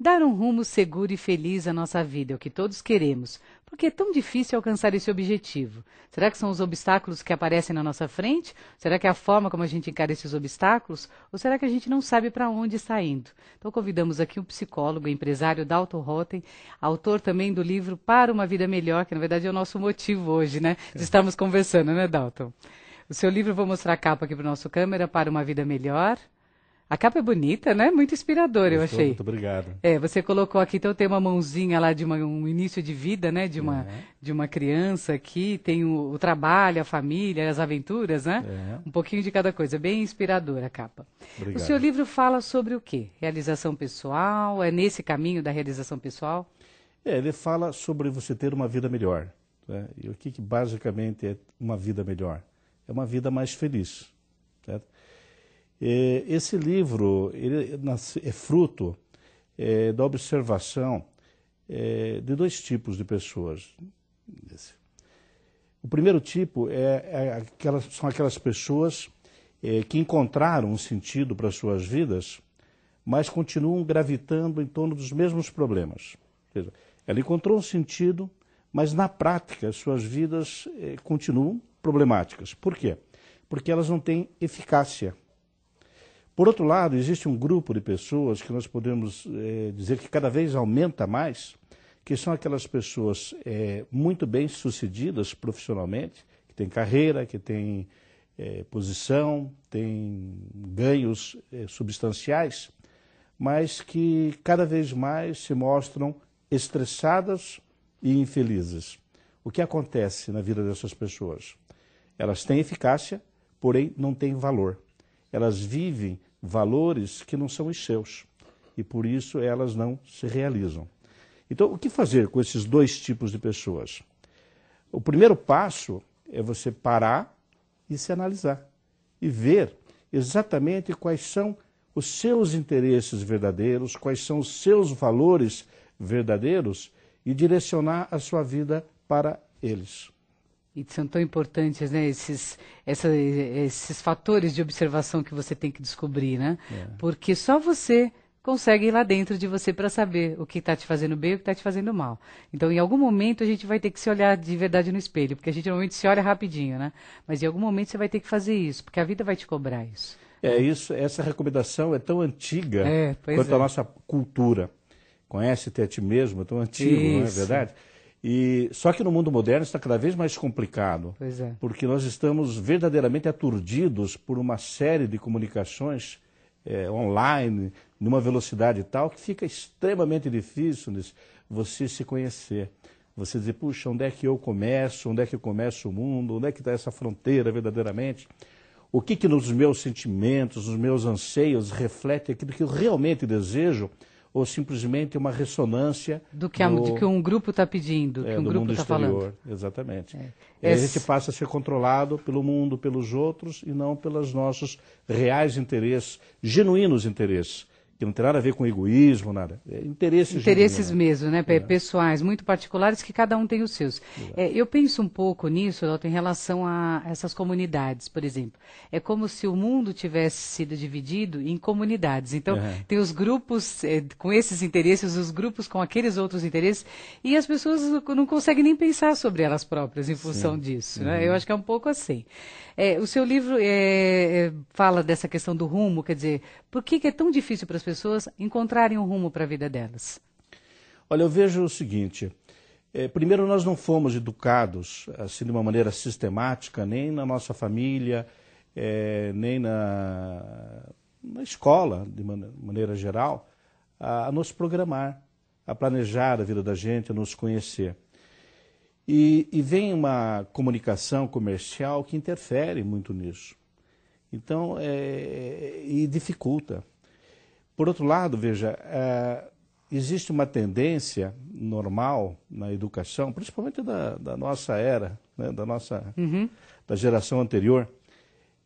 Dar um rumo seguro e feliz à nossa vida é o que todos queremos. Por que é tão difícil alcançar esse objetivo? Será que são os obstáculos que aparecem na nossa frente? Será que é a forma como a gente encara esses obstáculos? Ou será que a gente não sabe para onde está indo? Então convidamos aqui o psicólogo e empresário Dalton Rotem, autor também do livro Para uma Vida Melhor, que na verdade é o nosso motivo hoje, né? De estarmos conversando, né, Dalton? O seu livro, vou mostrar a capa aqui para o nosso câmera, Para uma Vida Melhor. A capa é bonita, né? Muito inspiradora, eu achei. Muito obrigado. Você colocou aqui, então tem uma mãozinha lá de um início de vida, né? De uma criança aqui, tem o trabalho, a família, as aventuras, né? Um pouquinho de cada coisa, bem inspiradora a capa. Obrigado. O seu livro fala sobre o quê? Realização pessoal? É nesse caminho da realização pessoal? Ele fala sobre você ter uma vida melhor. Né? E o que basicamente é uma vida melhor? É uma vida mais feliz, certo? Esse livro é fruto da observação de dois tipos de pessoas. O primeiro tipo são aquelas pessoas que encontraram um sentido para suas vidas, mas continuam gravitando em torno dos mesmos problemas. Ou seja, ela encontrou um sentido, mas na prática suas vidas continuam problemáticas. Por quê? Porque elas não têm eficácia. Por outro lado, existe um grupo de pessoas que nós podemos dizer que cada vez aumenta mais, que são aquelas pessoas muito bem-sucedidas profissionalmente, que têm carreira, que têm posição, têm ganhos substanciais, mas que cada vez mais se mostram estressadas e infelizes. O que acontece na vida dessas pessoas? Elas têm eficácia, porém não têm valor. Elas vivem valores que não são os seus e por isso elas não se realizam. Então, o que fazer com esses dois tipos de pessoas? O primeiro passo é você parar e se analisar e ver exatamente quais são os seus interesses verdadeiros, quais são os seus valores verdadeiros e direcionar a sua vida para eles. E são tão importantes, né, esses fatores de observação que você tem que descobrir, né? Porque só você consegue ir lá dentro de você para saber o que está te fazendo bem e o que está te fazendo mal. Então, em algum momento, a gente vai ter que se olhar de verdade no espelho, porque a gente normalmente se olha rapidinho, né? Mas em algum momento você vai ter que fazer isso, porque a vida vai te cobrar isso. Essa recomendação é tão antiga quanto a nossa cultura. Conhece-te a ti mesmo, é tão antigo, não é verdade? Só que no mundo moderno está cada vez mais complicado, porque nós estamos verdadeiramente aturdidos por uma série de comunicações online, numa velocidade tal, que fica extremamente difícil você se conhecer. Você dizer, puxa, onde é que eu começo? Onde é que eu começo o mundo? Onde é que está essa fronteira verdadeiramente? O que nos meus sentimentos, nos meus anseios, reflete aquilo que eu realmente desejo? Ou simplesmente uma ressonância do que um grupo está pedindo, que um grupo está falando. Exatamente. A gente passa a ser controlado pelo mundo, pelos outros, e não pelos nossos reais interesses, genuínos interesses, que não tem nada a ver com egoísmo, nada. Interesses genuínos, mesmo, né? Pessoais, muito particulares, que cada um tem os seus. Eu penso um pouco nisso, Dalton, em relação a essas comunidades, por exemplo. É como se o mundo tivesse sido dividido em comunidades. Então, tem os grupos com esses interesses, os grupos com aqueles outros interesses, e as pessoas não conseguem nem pensar sobre elas próprias em função disso. Né? Eu acho que é um pouco assim. O seu livro fala dessa questão do rumo, quer dizer, por que é tão difícil para as pessoas encontrarem um rumo para a vida delas? Olha, eu vejo o seguinte, primeiro nós não fomos educados assim de uma maneira sistemática, nem na nossa família, nem na escola, de maneira geral, a nos programar, a planejar a vida da gente, a nos conhecer. E vem uma comunicação comercial que interfere muito nisso. Então, e dificulta. Por outro lado, veja, existe uma tendência normal na educação, principalmente da nossa era, né, da geração anterior,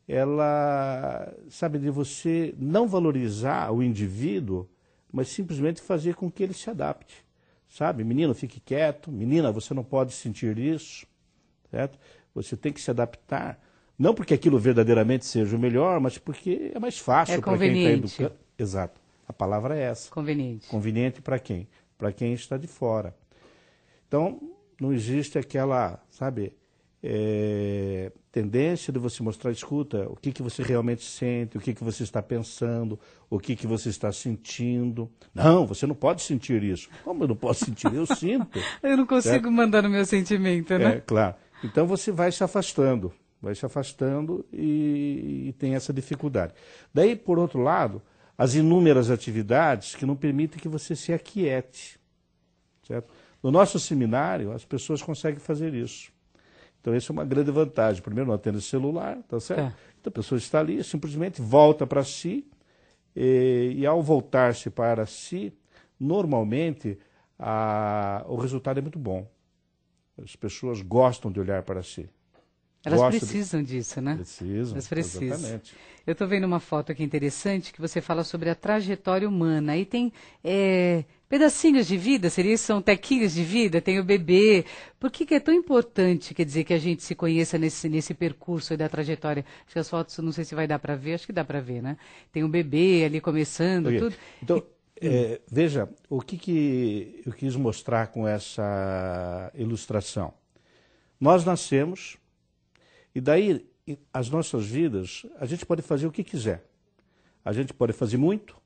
ela, sabe, de você não valorizar o indivíduo, mas simplesmente fazer com que ele se adapte. Sabe, menino, fique quieto, menina, você não pode sentir isso, certo? Você tem que se adaptar, não porque aquilo verdadeiramente seja o melhor, mas porque é mais fácil para quem está educando. Exato. A palavra é essa. Conveniente. Conveniente para quem? Para quem está de fora. Então, não existe aquela, sabe, tendência de você mostrar, escuta, o que, que você realmente sente, o que, que você está pensando, o que, que você está sentindo. Não, você não pode sentir isso. Como eu não posso sentir? Eu sinto. Eu não consigo mandar no meu sentimento, né? É, claro. Então você vai se afastando e tem essa dificuldade. Daí, por outro lado, as inúmeras atividades que não permitem que você se aquiete, certo? No nosso seminário, as pessoas conseguem fazer isso. Então, essa é uma grande vantagem. Primeiro, não atende celular, tá certo? Então, a pessoa está ali, simplesmente volta para si, e ao voltar-se para si, normalmente, o resultado é muito bom. As pessoas gostam de olhar para si. Elas precisam disso, né? Precisam, elas precisam. Exatamente. Eu estou vendo uma foto aqui interessante que você fala sobre a trajetória humana. Aí tem pedacinhos de vida, são tequinhos de vida, tem o bebê. Por que é tão importante, quer dizer, que a gente se conheça nesse percurso aí da trajetória? Acho que as fotos, não sei se vai dar para ver, acho que dá para ver, né? Tem um bebê ali começando, tudo. Então, veja, o que eu quis mostrar com essa ilustração. Nós nascemos, e daí as nossas vidas, a gente pode fazer o que quiser. A gente pode fazer muito,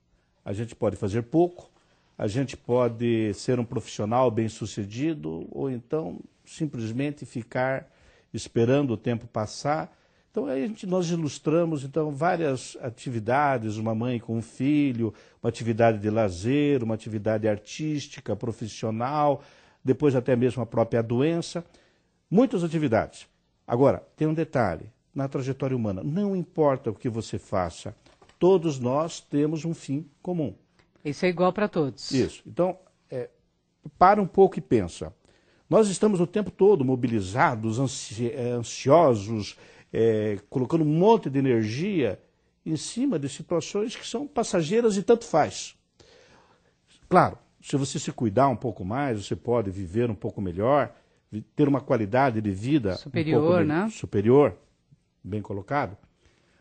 a gente pode fazer pouco, a gente pode ser um profissional bem-sucedido, ou então simplesmente ficar esperando o tempo passar. Então aí nós ilustramos então várias atividades, uma mãe com um filho, uma atividade de lazer, uma atividade artística, profissional, depois até mesmo a própria doença, muitas atividades. Agora, tem um detalhe, na trajetória humana, não importa o que você faça, todos nós temos um fim comum. Isso é igual para todos. Isso. Então, para um pouco e pensa. Nós estamos o tempo todo mobilizados, ansiosos, colocando um monte de energia em cima de situações que são passageiras e tanto faz. Claro, se você se cuidar um pouco mais, você pode viver um pouco melhor, ter uma qualidade de vida superior, né? Superior, bem colocado.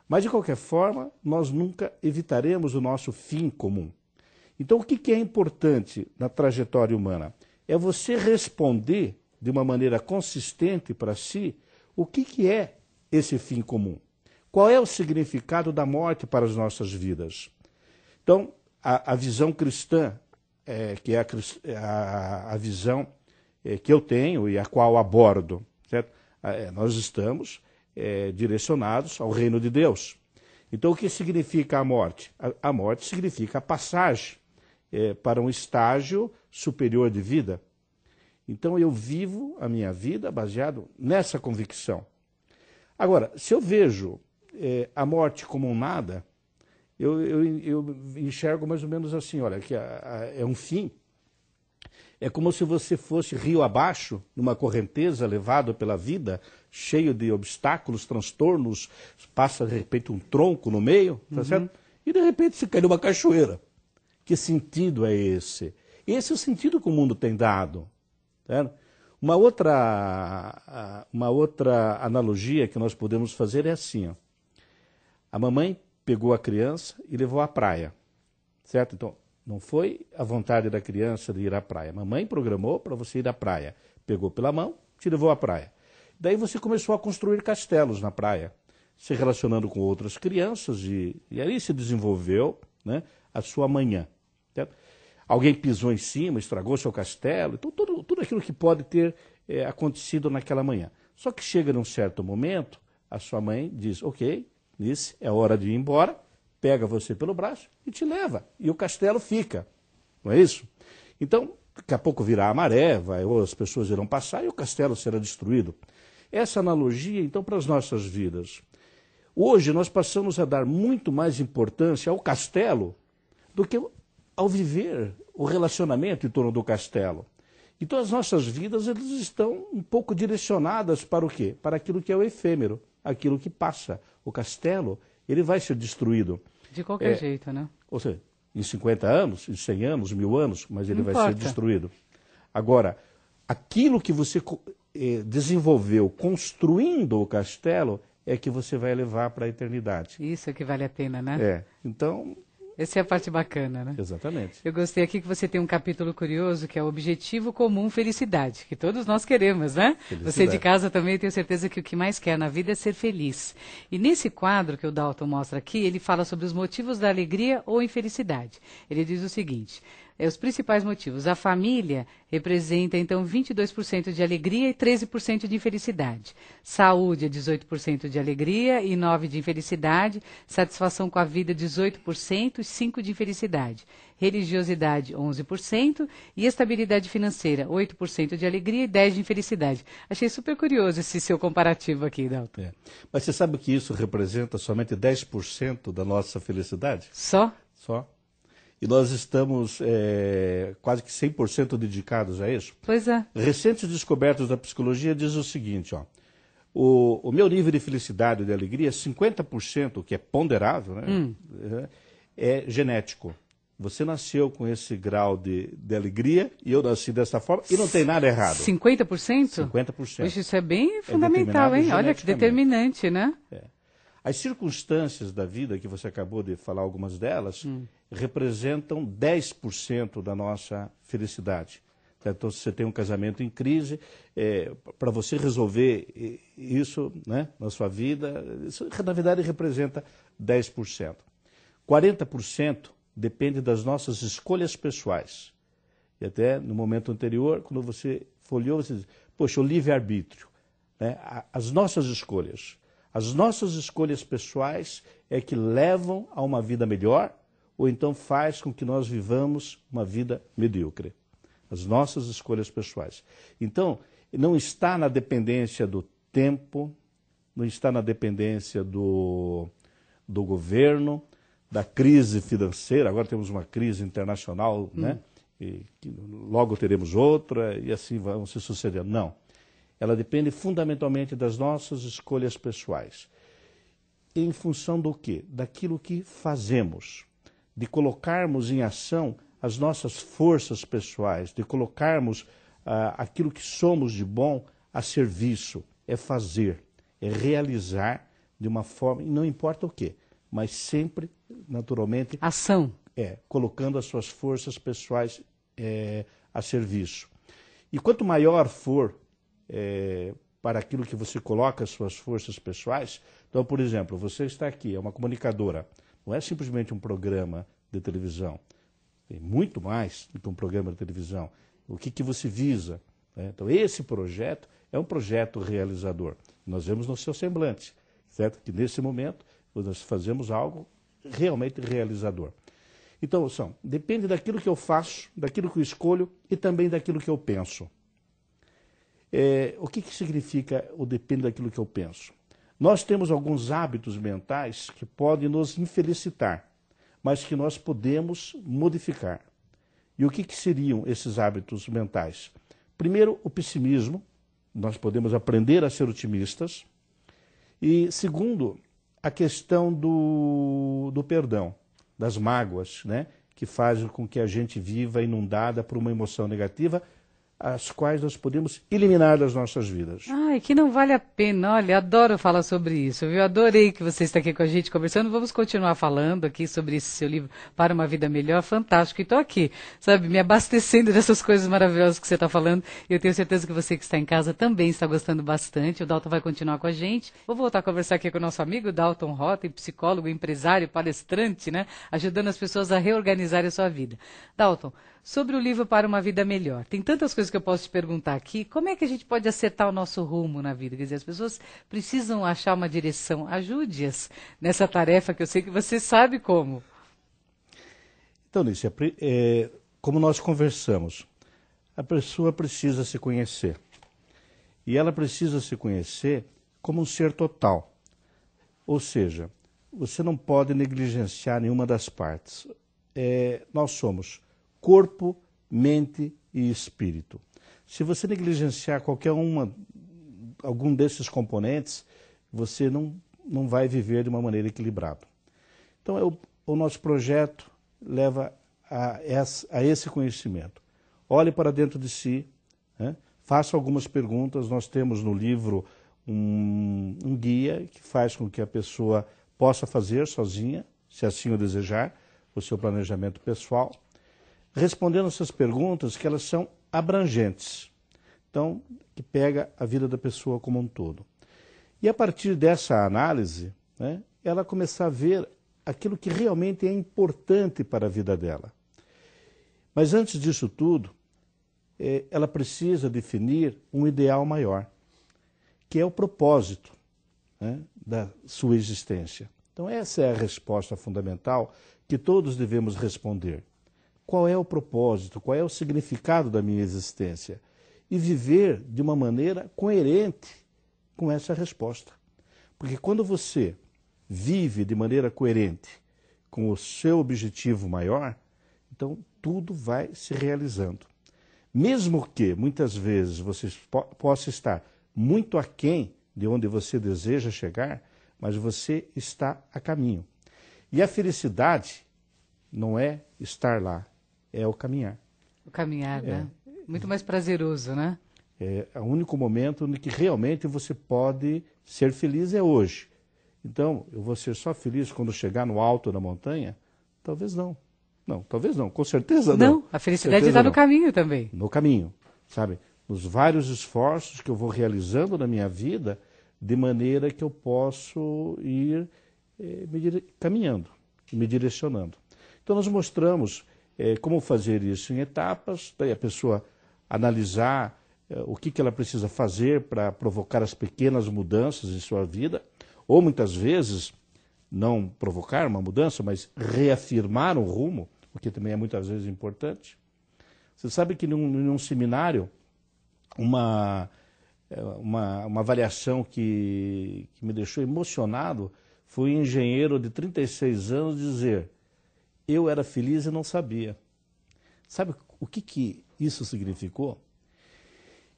Mas, de qualquer forma, nós nunca evitaremos o nosso fim comum. Então, o que é importante na trajetória humana? É você responder de uma maneira consistente para si o que é esse fim comum. Qual é o significado da morte para as nossas vidas? Então, a visão cristã, que é a visão que eu tenho e a qual abordo, certo? Nós estamos direcionados ao reino de Deus. Então, o que significa a morte? A morte significa a passagem para um estágio superior de vida. Então, eu vivo a minha vida baseado nessa convicção. Agora, se eu vejo a morte como um nada, eu enxergo mais ou menos assim, olha, que é um fim. É como se você fosse rio abaixo, numa correnteza, levado pela vida, cheio de obstáculos, transtornos, passa de repente um tronco no meio, tá certo? E de repente você cai numa cachoeira. Que sentido é esse? Esse é o sentido que o mundo tem dado. Certo? Uma outra analogia que nós podemos fazer é assim, ó. A mamãe pegou a criança e levou à praia, certo? Então, não foi a vontade da criança de ir à praia. A mamãe programou para você ir à praia. Pegou pela mão, te levou à praia. Daí você começou a construir castelos na praia, se relacionando com outras crianças e aí se desenvolveu, né, a sua manhã. Certo? Alguém pisou em cima, estragou seu castelo, então tudo aquilo que pode ter acontecido naquela manhã. Só que chega num certo momento, a sua mãe diz, ok, Nice, é hora de ir embora, pega você pelo braço e te leva. E o castelo fica. Não é isso? Então, daqui a pouco virá a maré, ou as pessoas irão passar e o castelo será destruído. Essa analogia, então, para as nossas vidas. Hoje nós passamos a dar muito mais importância ao castelo do que ao viver o relacionamento em torno do castelo. Então as nossas vidas elas estão um pouco direcionadas para o quê? Para aquilo que é o efêmero, aquilo que passa. O castelo, ele vai ser destruído. De qualquer jeito, né? Ou seja, em 50 anos, em 100 anos, 1000 anos, mas ele Não vai importa. ser destruído. Agora, aquilo que você desenvolveu construindo o castelo é que você vai levar para a eternidade. Isso é que vale a pena, né? Então, Essa é a parte bacana, né? Exatamente. Eu gostei aqui que você tem um capítulo curioso, que é o objetivo comum felicidade, que todos nós queremos, né? Felicidade. Você de casa também, tenho certeza que o que mais quer na vida é ser feliz. E nesse quadro que o Dalton mostra aqui, ele fala sobre os motivos da alegria ou infelicidade. Ele diz o seguinte: os principais motivos. A família representa, então, 22% de alegria e 13% de infelicidade. Saúde é 18% de alegria e 9% de infelicidade. Satisfação com a vida, 18% e 5% de infelicidade. Religiosidade, 11%. E estabilidade financeira, 8% de alegria e 10% de infelicidade. Achei super curioso esse seu comparativo aqui, Dalton. É. Mas você sabe que isso representa somente 10% da nossa felicidade? Só? Só. E nós estamos quase que 100% dedicados a isso. Pois é. Recentes descobertas da psicologia diz o seguinte, ó, o meu nível de felicidade e de alegria, 50%, que é ponderável, né, é genético. Você nasceu com esse grau de alegria e eu nasci dessa forma e não tem nada errado. 50%? 50%. Poxa, isso é bem fundamental, hein? Olha que determinante, né? É. As circunstâncias da vida, que você acabou de falar algumas delas, representam 10% da nossa felicidade. Então, se você tem um casamento em crise, para você resolver isso, né, na sua vida, isso na verdade representa 10%. 40% depende das nossas escolhas pessoais. E até no momento anterior, quando você folheou, você diz, poxa, o livre-arbítrio, né, as nossas escolhas. As nossas escolhas pessoais é que levam a uma vida melhor ou então faz com que nós vivamos uma vida medíocre. As nossas escolhas pessoais. Então, não está na dependência do tempo, não está na dependência do governo, da crise financeira. Agora temos uma crise internacional, né? E logo teremos outra e assim vão se sucedendo. Não. Ela depende fundamentalmente das nossas escolhas pessoais. Em função do quê? Daquilo que fazemos, de colocarmos em ação as nossas forças pessoais, de colocarmos aquilo que somos de bom a serviço. É fazer, é realizar de uma forma, e não importa o quê, mas sempre, naturalmente... Ação. Colocando as suas forças pessoais a serviço. E quanto maior for para aquilo que você coloca as suas forças pessoais. Então, por exemplo, você está aqui, é uma comunicadora, não é simplesmente um programa de televisão, tem muito mais do que um programa de televisão. O que você visa? Né? Então, esse projeto é um projeto realizador. Nós vemos no seu semblante, certo? Que nesse momento nós fazemos algo realmente realizador. Então, depende daquilo que eu faço, daquilo que eu escolho e também daquilo que eu penso. O que significa o depende daquilo que eu penso? Nós temos alguns hábitos mentais que podem nos infelicitar, mas que nós podemos modificar. E o que seriam esses hábitos mentais? Primeiro, o pessimismo. Nós podemos aprender a ser otimistas. E segundo, a questão do perdão, das mágoas, né? Que fazem com que a gente viva inundada por uma emoção negativa, as quais nós podemos eliminar das nossas vidas. Ai, que não vale a pena. Olha, adoro falar sobre isso, viu? Adorei que você está aqui com a gente conversando. Vamos continuar falando aqui sobre esse seu livro Para uma Vida Melhor. Fantástico. E estou aqui, sabe, me abastecendo dessas coisas maravilhosas que você está falando. E eu tenho certeza que você que está em casa também está gostando bastante. O Dalton vai continuar com a gente. Vou voltar a conversar aqui com o nosso amigo Dalton Rotem, psicólogo, empresário, palestrante, né? Ajudando as pessoas a reorganizarem a sua vida. Dalton, sobre o livro Para uma Vida Melhor. Tem tantas coisas que eu posso te perguntar aqui. Como é que a gente pode acertar o nosso rumo na vida? Quer dizer, as pessoas precisam achar uma direção. Ajude-as nessa tarefa que eu sei que você sabe como. Então, Nícia, como nós conversamos, a pessoa precisa se conhecer. E ela precisa se conhecer como um ser total. Ou seja, você não pode negligenciar nenhuma das partes. Nós somos corpo, mente e espírito. Se você negligenciar algum desses componentes, você não vai viver de uma maneira equilibrada. Então, o nosso projeto leva a esse conhecimento. Olhe para dentro de si, né? Faça algumas perguntas. Nós temos no livro um guia que faz com que a pessoa possa fazer sozinha, se assim o desejar. o seu planejamento pessoal, respondendo essas perguntas que elas são abrangentes. Então, que pega a vida da pessoa como um todo. E a partir dessa análise, né, ela começar a ver aquilo que realmente é importante para a vida dela. Mas antes disso tudo, ela precisa definir um ideal maior, que é o propósito, né, da sua existência. Então essa é a resposta fundamental que todos devemos responder. Qual é o propósito? Qual é o significado da minha existência? E viver de uma maneira coerente com essa resposta. Porque quando você vive de maneira coerente com o seu objetivo maior, então tudo vai se realizando. Mesmo que muitas vezes você possa estar muito aquém de onde você deseja chegar, mas você está a caminho. E a felicidade não é estar lá, é o caminhar. O caminhar, né? Muito mais prazeroso, né? É o único momento em que realmente você pode ser feliz é hoje. Então, eu vou ser só feliz quando chegar no alto da montanha? Talvez não. Não, talvez não, com certeza não. Não, a felicidade está no caminho também. No caminho, sabe? Nos vários esforços que eu vou realizando na minha vida, de maneira que eu posso ir caminhando, me direcionando. Então nós mostramos como fazer isso em etapas, daí a pessoa analisar o que ela precisa fazer para provocar as pequenas mudanças em sua vida, ou muitas vezes não provocar uma mudança, mas reafirmar um rumo, o que também é muitas vezes importante. Você sabe que num seminário, uma avaliação que me deixou emocionado foi um engenheiro de 36 anos dizer: eu era feliz e não sabia. Sabe o que isso significou?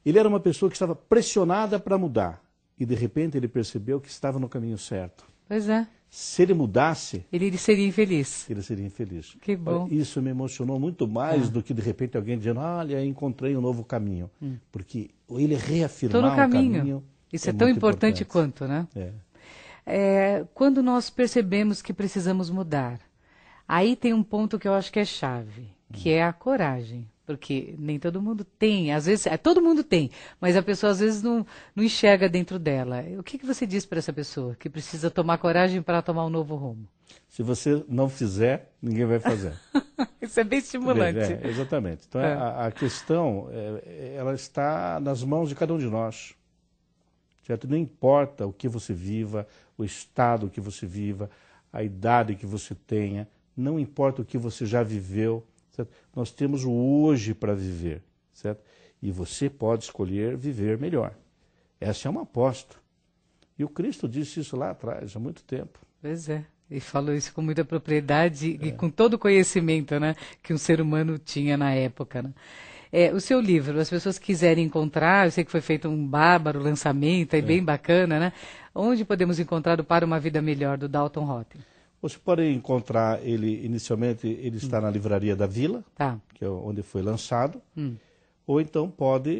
Ele era uma pessoa que estava pressionada para mudar e de repente ele percebeu que estava no caminho certo. Pois é. Se ele mudasse... Ele seria infeliz. Ele seria infeliz. Que bom. Isso me emocionou muito mais do que de repente alguém dizendo: olha, encontrei um novo caminho. Porque ele reafirmar um caminho... Isso é tão importante quanto, né? Quando nós percebemos que precisamos mudar, aí tem um ponto que eu acho que é chave, que é a coragem. Porque nem todo mundo tem, às vezes, todo mundo tem, mas a pessoa às vezes não enxerga dentro dela. O que você diz para essa pessoa que precisa tomar coragem para tomar um novo rumo? Se você não fizer, ninguém vai fazer. Isso é bem estimulante. Exatamente. Então a questão, ela está nas mãos de cada um de nós. Certo? Não importa o que você viva, o estado que você viva, a idade que você tenha, não importa o que você já viveu. Certo? Nós temos o hoje para viver, certo? E você pode escolher viver melhor. Essa é uma aposta. E o Cristo disse isso lá atrás, há muito tempo. Pois é, e falou isso com muita propriedade e com todo o conhecimento, né, que um ser humano tinha na época, né? O seu livro, as pessoas quiserem encontrar, eu sei que foi feito um bárbaro lançamento, bem bacana, né? Onde podemos encontrar o Para uma Vida Melhor, do Dalton Rotem? Você pode encontrar ele, inicialmente, ele está na Livraria da Vila, que é onde foi lançado, ou então pode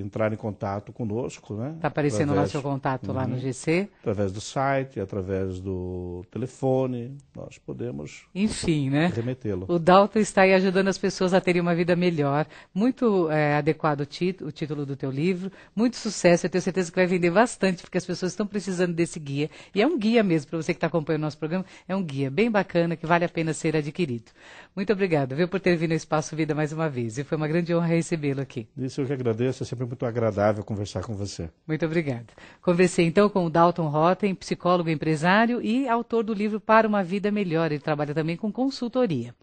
entrar em contato conosco, né? Está aparecendo lá seu contato lá no GC. Através do site, através do telefone, nós podemos, enfim, né? remetê-lo. O Dalton está aí ajudando as pessoas a terem uma vida melhor. Muito adequado o título do teu livro, muito sucesso, eu tenho certeza que vai vender bastante, porque as pessoas estão precisando desse guia. E é um guia mesmo, para você que está acompanhando o nosso programa, é um guia bem bacana, que vale a pena ser adquirido. Muito obrigada, viu, por ter vindo ao Espaço Vida mais uma vez. E foi uma grande honra recebê-lo aqui. Isso eu que agradeço, é sempre muito agradável conversar com você. Muito obrigada. Conversei então com o Dalton Rotem, psicólogo empresário e autor do livro Para uma Vida Melhor. Ele trabalha também com consultoria.